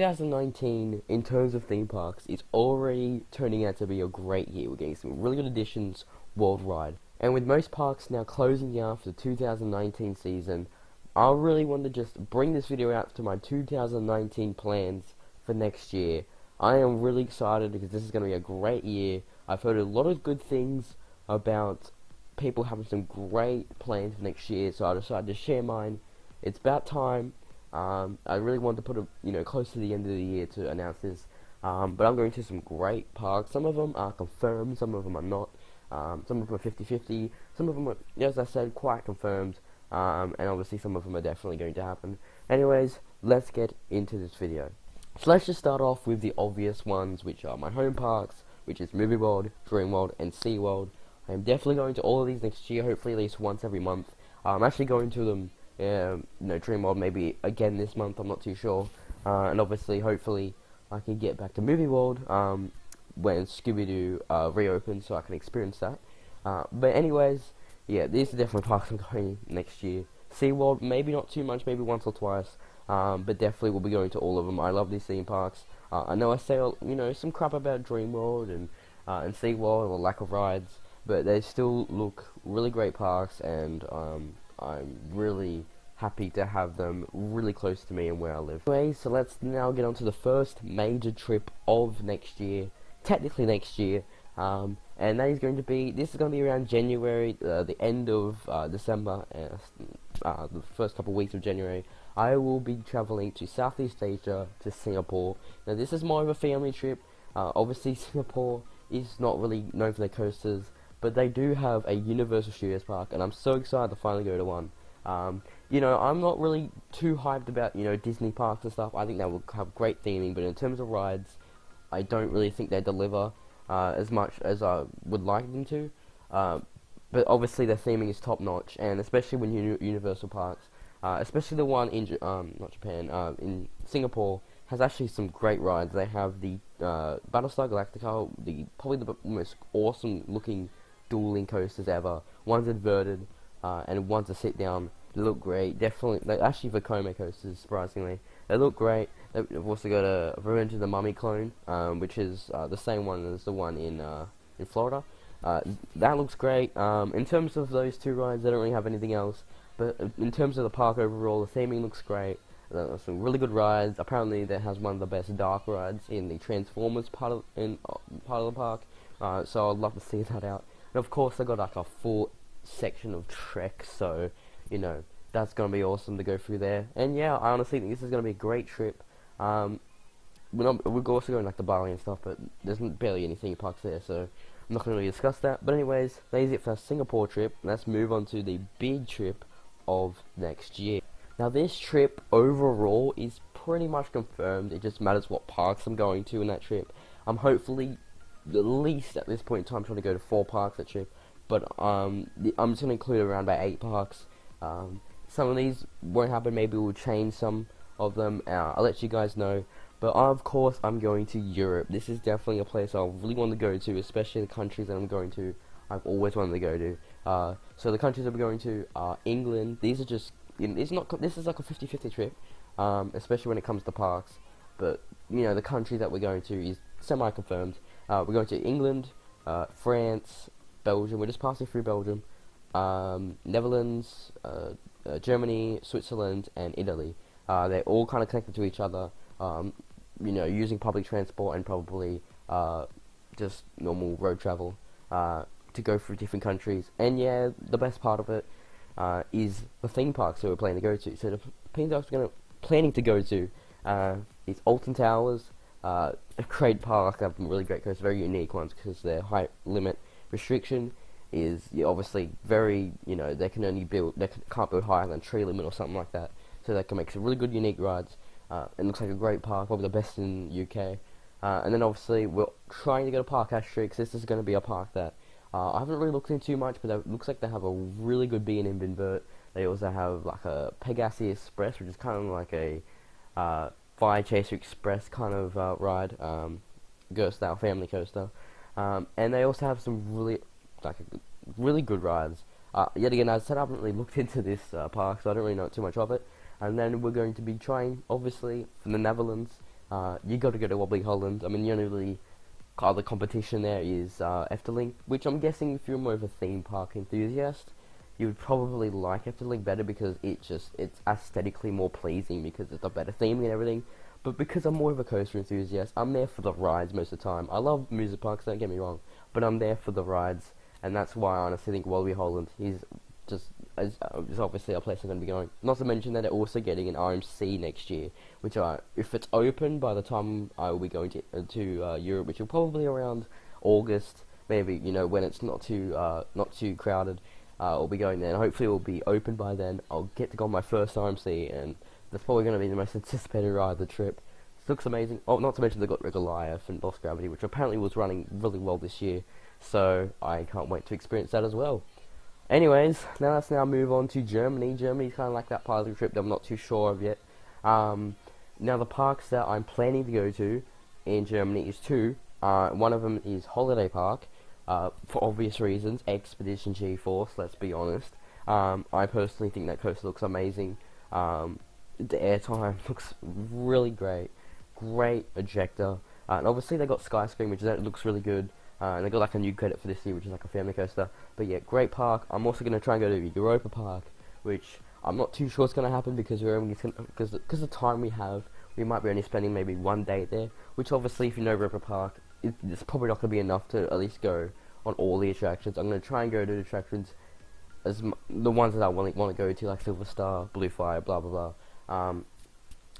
2019, in terms of theme parks, is already turning out to be a great year. We're getting some really good additions worldwide. And with most parks now closing down for the 2019 season, I really want to just bring this video out to my 2019 plans for next year. I am really excited because this is going to be a great year. I've heard a lot of good things about people having some great plans for next year, so I decided to share mine. It's about time. I really wanted to put it, close to the end of the year to announce this. But I'm going to some great parks. Some of them are confirmed, some of them are not. Some of them are 50-50. Some of them are, as I said, quite confirmed. And obviously some of them are definitely going to happen. Anyways, let's get into this video. So let's just start off with the obvious ones, which are my home parks, which is Movie World, Dream World, and Sea World. I am definitely going to all of these next year, hopefully at least once every month. I'm actually going to them, Dream World maybe again this month, I'm not too sure. And obviously, hopefully, I can get back to Movie World when Scooby-Doo reopens, so I can experience that. But anyways, yeah, these are definitely parks I'm going next year. Sea World, maybe not too much, maybe once or twice. But definitely we'll be going to all of them. I love these theme parks. I know I say, some crap about Dream World and Sea World or lack of rides, but they still look really great parks, and I'm really happy to have them really close to me and where I live. Anyway, so let's now get on to the first major trip of next year, technically next year, and that is going to be, this is going to be around January, the end of December, the first couple of weeks of January. I will be traveling to Southeast Asia, to Singapore. Now this is more of a family trip. Obviously Singapore is not really known for their coasters, but they do have a Universal Studios park, and I'm so excited to finally go to one. I'm not really too hyped about, Disney parks and stuff. I think they will have great theming, but in terms of rides, I don't really think they deliver as much as I would like them to. But obviously their theming is top notch, and especially when Universal parks, especially the one in in Singapore, has actually some great rides. They have the Battlestar Galactica, probably the most awesome looking dueling coasters ever. One's inverted, and one's a sit down. They look great. Definitely, actually Vekoma coasters, surprisingly, they look great. They've also got a Revenge of the Mummy clone, which is the same one as the one in Florida. That looks great. In terms of those two rides, they don't really have anything else. But in terms of the park overall, the theming looks great. Some really good rides. Apparently, that has one of the best dark rides in the Transformers part of the park. So I'd love to see that out. And of course, they got like a full section of Trek. So that's gonna be awesome to go through there. And yeah, I honestly think this is gonna be a great trip. We're also going like to Bali and stuff, but there's barely any theme parks there, so I'm not gonna really discuss that. But anyways, that is it for our Singapore trip. Let's move on to the big trip of next year. Now this trip overall is pretty much confirmed. It just matters what parks I'm going to in that trip. I'm hopefully, at least at this point in time, trying to go to 4 parks that trip, but I'm just going to include around about 8 parks. Some of these won't happen, maybe we'll change some of them. I'll let you guys know. But of course I'm going to Europe. This is definitely a place I really want to go to, especially the countries that I'm going to. I've always wanted to go to. So the countries that we're going to are England. These are just, this is like a 50-50 trip, especially when it comes to parks. But the country that we're going to is semi-confirmed. We're going to England, France, Belgium. We're just passing through Belgium, Netherlands, Germany, Switzerland, and Italy. They're all kind of connected to each other. Using public transport and probably just normal road travel to go through different countries. And yeah, the best part of it is the theme parks that we're planning to go to. So the theme parks we're planning to go to is Alton Towers, a great park. They have really great coasters, very unique ones because their height limit restriction is obviously very, they can't build higher than tree limit or something like that. So they can make some really good unique rides. It looks like a great park, probably the best in the UK. And then obviously we're trying to go to Park Ashtree, because this is going to be a park that I haven't really looked into too much, but it looks like they have a really good B&M invert. They also have like a Pegasus Express, which is kind of like a Fire Chaser Express kind of ride, ghost style family coaster. And they also have some really good rides. Yet again, as I said, I haven't really looked into this park, so I don't really know too much of it. And then we're going to be trying, obviously, from the Netherlands, you got to go to Wobbly Holland. I mean, the only really other competition there is Efteling, which I'm guessing if you're more of a theme park enthusiast, you would probably like Efteling better because it's aesthetically more pleasing because it's a better theming and everything. But because I'm more of a coaster enthusiast, I'm there for the rides most of the time. I love music parks, don't get me wrong, but I'm there for the rides, and that's why I honestly think Wobbly Holland is just is obviously a place I'm going to be going. Not to mention that they're also getting an RMC next year, which if it's open by the time I will be going to Europe, which will probably around August, maybe, you know, when it's not too crowded. I'll be going there, and hopefully it will be open by then. I'll get to go on my first RMC, and that's probably going to be the most anticipated ride of the trip. It looks amazing. Oh, not to mention they got Goliath and Lost Gravity, which apparently was running really well this year, so I can't wait to experience that as well. Anyways, let's now move on to Germany. Germany's kind of like that part of the trip that I'm not too sure of yet. Now the parks that I'm planning to go to in Germany is two. One of them is Holiday Park, for obvious reasons, Expedition G-Force, let's be honest. I personally think that coaster looks amazing. The airtime looks really great. Great ejector. And obviously they got Skyscream, which looks really good. And they got like a new credit for this year, which is like a family coaster. But yeah, great park. I'm also going to try and go to Europa Park, which I'm not too sure it's going to happen because because the time we have, we might be only spending maybe one day there. Which obviously, if you know Europa Park, it's probably not going to be enough to at least go on all the attractions. I'm going to try and go to the attractions, the ones that I want to go to, like Silver Star, Blue Fire, blah blah blah.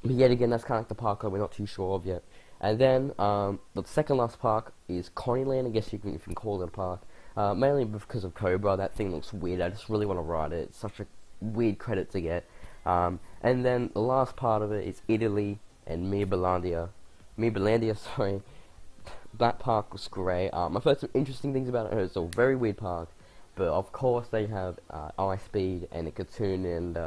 But yet again, that's kind of like the park that we're not too sure of yet. And then the second last park is Coneyland. I guess you can call it a park. Mainly because of Cobra. That thing looks weird. I just really want to ride it. It's such a weird credit to get. And then the last part of it is Italy and Mirbelandia. Sorry. That park was great. I've heard some interesting things about it. It's a very weird park. But of course they have Ice Speed and Icatoon and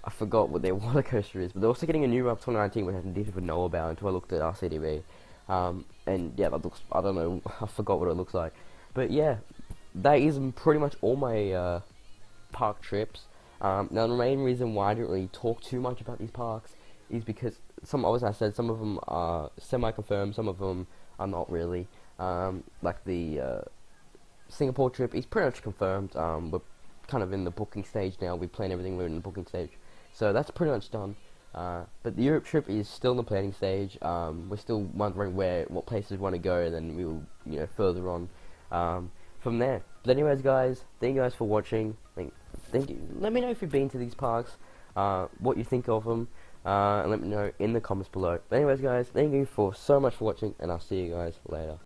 I forgot what their water coaster is, but they're also getting a new ride 2019, which I didn't even know about until I looked at RCDB. And yeah, that looks, I don't know, I forgot what it looks like. But yeah, that is pretty much all my park trips. Now the main reason why I didn't really talk too much about these parks is because some of them are semi-confirmed, some of them are not really. Like the Singapore trip is pretty much confirmed. We're kind of in the booking stage now. We plan everything, we're in the booking stage. So that's pretty much done. But the Europe trip is still in the planning stage. We're still wondering what places we want to go, and then we'll, further on from there. But anyways, guys, thank you guys for watching. Thank you. Let me know if you've been to these parks, what you think of them, and let me know in the comments below. But anyways, guys, thank you so much for watching, and I'll see you guys later.